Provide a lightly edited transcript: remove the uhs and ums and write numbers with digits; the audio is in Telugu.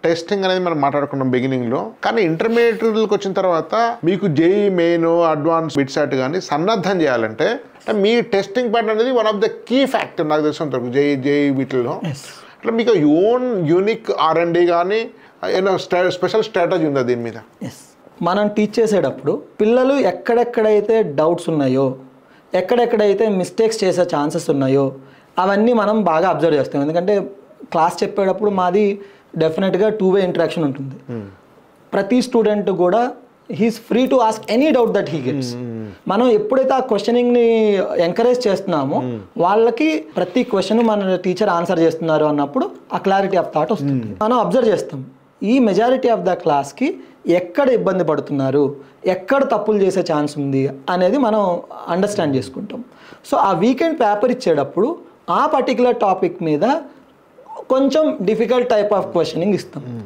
టెస్టింగ్ అనేది మనం మాట్లాడుకున్నాం బిగినింగ్లో. కానీ ఇంటర్మీడియట్కి వచ్చిన తర్వాత మీకు జేఈ మెయిన్ అడ్వాన్స్ బిట్సాట్ కానీ సన్నద్ధం చేయాలంటే మీ టెస్టింగ్ ప్యాటర్న్ అనేది one of the key factor నాకు తెలిసినంత జేఈ వీటిల్లో. అట్లా మీకు ఓన్ యూనిక్ R&D కానీ ఏదో స్పెషల్ స్ట్రాటజీ ఉందా దీని మీద? మనం టీచ్ చేసేటప్పుడు పిల్లలు ఎక్కడెక్కడైతే డౌట్స్ ఉన్నాయో, ఎక్కడెక్కడైతే మిస్టేక్స్ చేసే ఛాన్సెస్ ఉన్నాయో అవన్నీ మనం బాగా అబ్జర్వ్ చేస్తాం. ఎందుకంటే క్లాస్ చెప్పేటప్పుడు మాది డెఫినెట్గా 2-way ఇంటరాక్షన్ ఉంటుంది. ప్రతి స్టూడెంట్ కూడా he's free to ask any doubt that he gets. మనం ఎప్పుడైతే ఆ క్వశ్చనింగ్ని ఎంకరేజ్ చేస్తున్నామో వాళ్ళకి ప్రతి క్వశ్చన్ మన టీచర్ ఆన్సర్ చేస్తున్నారు అన్నప్పుడు ఆ క్లారిటీ ఆఫ్ థాట్ వస్తుంది. మనం అబ్జర్వ్ చేస్తాం ఈ మెజారిటీ ఆఫ్ ద క్లాస్కి ఎక్కడ ఇబ్బంది పడుతున్నారు, ఎక్కడ తప్పులు చేసే ఛాన్స్ ఉంది అనేది మనం అండర్స్టాండ్ చేసుకుంటాం. సో ఆ వీకెండ్ పేపర్ ఇచ్చేటప్పుడు ఆ పర్టికులర్ టాపిక్ మీద కొంచెం డిఫికల్ట్ టైప్ ఆఫ్ క్వశ్చనింగ్ ఇస్తాం.